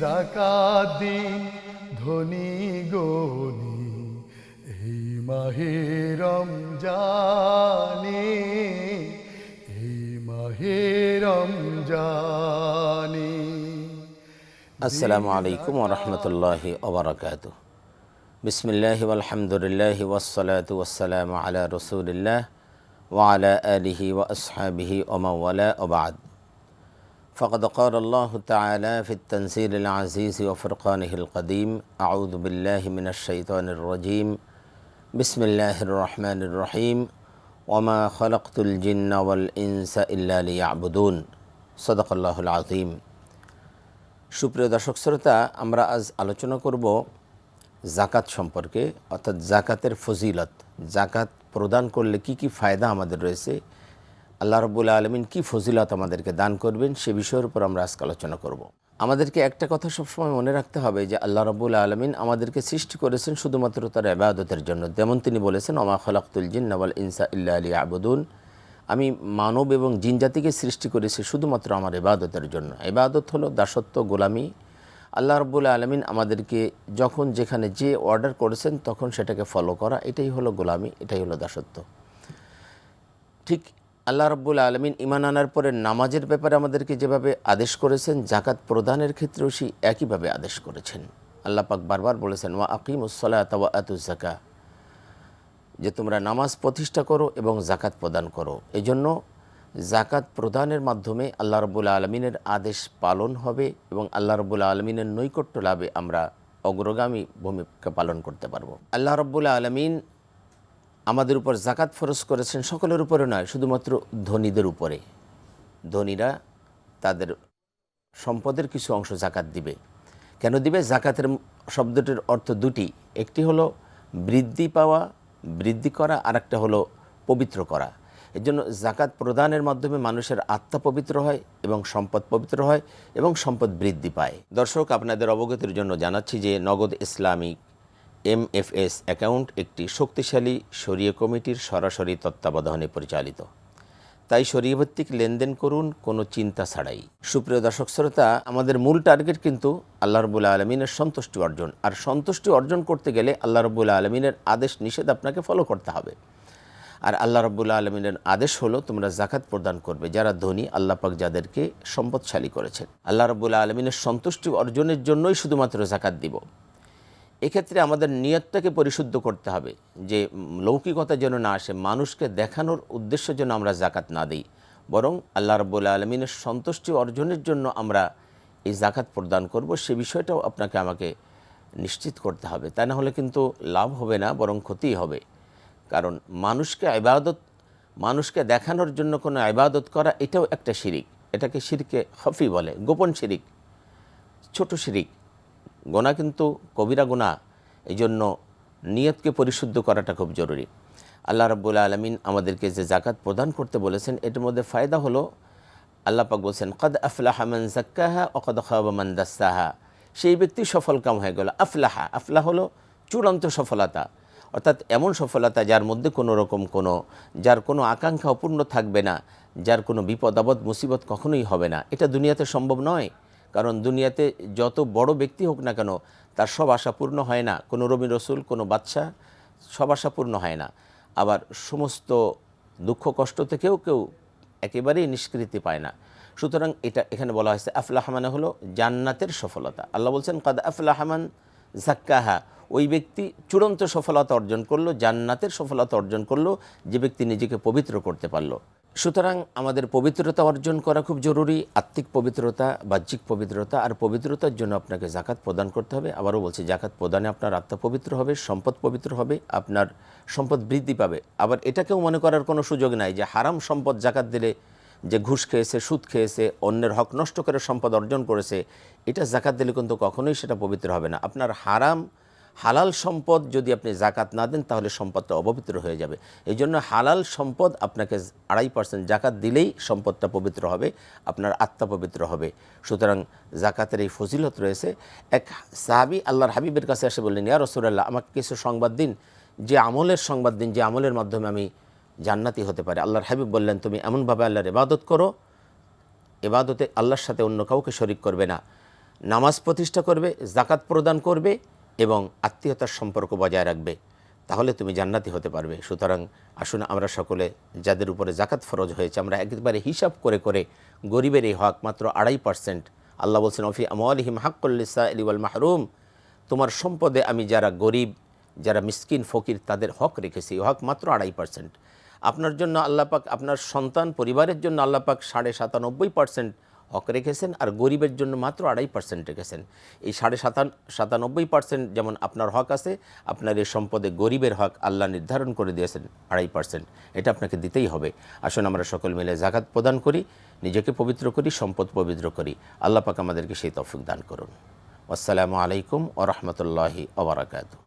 যাকাত দিন ধনী গনি এই মাহে রমজানে, এই মাহে রমজানে। আসসালামু আলাইকুম ওয়া রাহমাতুল্লাহি ওয়া বারাকাতুহু। বিসমিল্লাহি ওয়াল হামদুলিল্লাহি ওয়াসসালাতু ওয়াসসালামু আলা রাসূলিল্লাহ ওয়া আলা আলিহি ওয়া আসহাবিহি ওয়া মান ওয়ালা ওয়া বা'দ। ফাকাদ ক্বালা আল্লাহু তাআলা ফিত তানজিলিল আজিজ ওয়া ফুরকানিহিল কাদীম। আউযু বিল্লাহি মিনাশ শাইতানির রাজীম। বিসমিল্লাহির রহমানির রহিম। ওয়া মা খালাকতুল জিন্না ওয়াল ইনসা ইল্লা লিয়াবুদুন। সাদাকাল্লাহুল আযীম। সুপ্রিয় দর্শক শ্রোতা, আমরা আজ আলোচনা করব জাকাত সম্পর্কে, অর্থাৎ জাকাতের ফজিলত। জাকাত প্রদান করলে কি কি ফায়দা আমাদের রয়েছে, আল্লাহ রাব্বুল আলামিন কি ফজিলত আমাদেরকে দান করবেন, সে বিষয়ের উপর আমরা আজকে আলোচনা করব। আমাদেরকে একটা কথা সবসময় মনে রাখতে হবে যে আল্লাহ রাব্বুল আলামিন আমাদেরকে সৃষ্টি করেছেন শুধুমাত্র তার ইবাদতের জন্য। যেমন তিনি বলেছেন, ওমা খালাকতুল জিন্না ওয়াল ইনসা ইল্লা লিয়াবুদুন, আমি মানব এবং জিন জাতিকে সৃষ্টি করেছি শুধুমাত্র আমার ইবাদতের জন্য। ইবাদত হলো দাসত্ব, গোলামি। আল্লাহ রাব্বুল আলামিন আমাদেরকে যখন যেখানে যে অর্ডার করেছেন তখন সেটাকে ফলো করা, এটাই হলো গোলামি, এটাই হলো দাসত্ব। ঠিক আল্লাহ রাব্বুল আলামিন ঈমান আনার পরে নামাজের ব্যাপারে আমাদেরকে যেভাবে আদেশ করেছেন, জাকাত প্রদানের ক্ষেত্রেও সেই একইভাবে আদেশ করেছেন। আল্লাহ পাক বারবার বলেছেন, ওয়া আকিমুস সালাতা ওয়া আতুজ যাকাত, যে তোমরা নামাজ প্রতিষ্ঠা করো এবং জাকাত প্রদান করো। এজন্য জাকাত প্রদানের মাধ্যমে আল্লাহ রাব্বুল আলামিনের আদেশ পালন হবে এবং আল্লাহ রাব্বুল আলামিনের নৈকট্য লাভে আমরা অগ্রগামী ভূমিকা পালন করতে পারবো। আল্লাহ রাব্বুল আলামিন আমাদের উপর জাকাত ফরজ করেছেন সকলের উপরে নয়, শুধুমাত্র ধনীদের উপরে। ধনীরা তাদের সম্পদের কিছু অংশ জাকাত দিবে। কেন দিবে? জাকাতের শব্দটির অর্থ দুটি, একটি হলো বৃদ্ধি পাওয়া, বৃদ্ধি করা, আর একটা হলো পবিত্র করা। এর জন্য জাকাত প্রদানের মাধ্যমে মানুষের আত্মা পবিত্র হয় এবং সম্পদ পবিত্র হয় এবং সম্পদ বৃদ্ধি পায়। দর্শক, আপনাদের অবগতির জন্য জানাচ্ছি যে নগদ ইসলামিক MFS অ্যাকাউন্ট একটি শক্তিশালী শরীয় কমিটির সরাসরি তত্ত্বাবধানে পরিচালিত। তাই শরীয়ভিত্তিক লেনদেন করুন কোনো চিন্তা ছাড়াই। সুপ্রিয় দর্শক শ্রোতা, আমাদের মূল টার্গেট কিন্তু আল্লাহ রাব্বুল আলামিনের সন্তুষ্টি অর্জন। আর সন্তুষ্টি অর্জন করতে গেলে আল্লাহ রাব্বুল আলামিনের আদেশ নিষেধ আপনাকে ফলো করতে হবে। আর আল্লাহ রাব্বুল আলামিনের আদেশ হলো তোমরা জাকাত প্রদান করবে। যারা ধনী, আল্লাহ পাক যাদেরকে সম্পদশালী করেছেন, আল্লাহ রাব্বুল আলামিনের সন্তুষ্টি অর্জনের জন্যই শুধুমাত্র জাকাত দিব। এক্ষেত্রে আমাদের নিয়তটাকে পরিশুদ্ধ করতে হবে, যে লৌকিকতা যেন না আসে, মানুষকে দেখানোর উদ্দেশ্য যেন আমরা জাকাত না দিই, বরং আল্লাহ রাব্বুল আলামিনের সন্তুষ্টি অর্জনের জন্য আমরা এই জাকাত প্রদান করব, সে বিষয়টাও আপনাকে আমাকে নিশ্চিত করতে হবে। তা না হলে কিন্তু লাভ হবে না, বরং ক্ষতিই হবে। কারণ মানুষকে দেখানোর জন্য কোনো ইবাদত করা, এটাও একটা শিরিক। এটাকে শিরকে খফি বলে, গোপন শিরিক, ছোট শিরিক। গোনা কিন্তু কবিরা গুনাহ। এই জন্য নিয়তকে পরিশুদ্ধ করাটা খুব জরুরি। আল্লাহ রাব্বুল আলামিন আমাদেরকে যে জাকাত প্রদান করতে বলেছেন, এটার মধ্যে ফায়দা হলো, আল্লাহ পাক বলছেন, কদ আফলাহা মান যাক্কাহা ওয়া কদ খাবা মান দাসসাহা। সেই ব্যক্তি সফল কাম হয়ে গেল। আফলাহা, আফলাহ হলো চূড়ান্ত সফলতা, অর্থাৎ এমন সফলতা যার মধ্যে যার কোনো আকাঙ্ক্ষা অপূর্ণ থাকবে না, যার কোনো বিপদ আপদ মুসিবত কখনোই হবে না। এটা দুনিয়াতে সম্ভব নয়। কারণ দুনিয়াতে যত বড় ব্যক্তি হোক না কেন, তার সব আশা পূর্ণ হয় না। কোনো নবী রসুল, কোনো বাদশাহ, সব আশা পূর্ণ হয় না। আবার সমস্ত দুঃখ কষ্ট থেকেও কেউ একেবারেই নিষ্কৃতি পায় না। সুতরাং এখানে বলা হয়েছে আফলাহা মানে হলো জান্নাতের সফলতা। আল্লাহ বলছেন, কাদ আফলাহা মান যাক্কাহা, ওই ব্যক্তি চূড়ান্ত সফলতা অর্জন করলো, জান্নাতের সফলতা অর্জন করলো, যে ব্যক্তি নিজেকে পবিত্র করতে পারলো। সুতরাং আমাদের পবিত্রতা অর্জন করা খুব জরুরি, আত্মিক পবিত্রতা, বাহ্যিক পবিত্রতা। আর পবিত্রতার জন্য আপনাকে জাকাত প্রদান করতে হবে। আবারও বলছি, জাকাত প্রদানে আপনার আত্মা পবিত্র হবে, সম্পদ পবিত্র হবে, আপনার সম্পদ বৃদ্ধি পাবে। আবার এটাকেও মনে করার কোনো সুযোগ নাই যে হারাম সম্পদ জাকাত দিলে, যে ঘুষ খেয়েছে, সুদ খেয়েছে, অন্যের হক নষ্ট করে সম্পদ অর্জন করেছে, এটা জাকাত দিলে কিন্তু কখনোই সেটা পবিত্র হবে না। আপনার হালাল সম্পদ যদি আপনি জাকাত না দেন, তাহলে সম্পদটা অপবিত্র হয়ে যাবে। এই জন্য হালাল সম্পদ আপনাকে 2.5% জাকাত দিলেই সম্পদটা পবিত্র হবে, আপনার আত্মা পবিত্র হবে। সুতরাং জাকাতের এই ফজিলত রয়েছে। এক সাহাবী আল্লাহর হাবিবের কাছে এসে বললেন, ইয়া রাসূলুল্লাহ, আমাকে কিছু সংবাদ দিন, যে আমলের সংবাদ দিন, যে আমলের মাধ্যমে আমি জান্নাতি হতে পারি। আল্লাহর হাবিব বললেন, তুমি এমনভাবে আল্লাহর ইবাদত করো, ইবাদতে আল্লাহর সাথে অন্য কাউকে শরিক করবে না। নামাজ প্রতিষ্ঠা করবে, জাকাত প্রদান করবে এবং আত্মীয়তার সম্পর্ক বজায় রাখবে, তাহলে তুমি জান্নাতি হতে পারবে। সুতরাং আসুন আমরা সকলে যাদের উপরে জাকাত ফরজ হয়েছে, আমরা একেবারে হিসাব করে করে গরিবের এই হক মাত্র 2.5%, আল্লাহ বলছেন অফি আমওয়ালিহিম হাক্কুল লিসাইলি ওয়াল মাহরুম, তোমার সম্পদে আমি যারা গরিব, যারা মিসকিন ফকির তাদের হক রেখেছি, এই হক মাত্র 2.5%। আপনার জন্য আল্লাহ পাক, আপনার সন্তান পরিবারের জন্য আল্লাহ পাক 97.5% হক রেখেছেন, আর গরিবের জন্য মাত্র 2.5% রেখেছেন। এই 97.5% যেমন আপনার হক আছে, আপনার এই সম্পদে গরিবের হক আল্লাহ নির্ধারণ করে দিয়েছেন 2.5%, এটা আপনাকে দিতেই হবে। আসুন আমরা সকল মিলে জাকাত প্রদান করি, নিজেকে পবিত্র করি, সম্পদ পবিত্র করি। আল্লাহ পাক আমাদেরকে সেই তৌফিক দান করুন। আসসালামু আলাইকুম ওয়া রাহমাতুল্লাহি ওয়া বারাকাতুহু।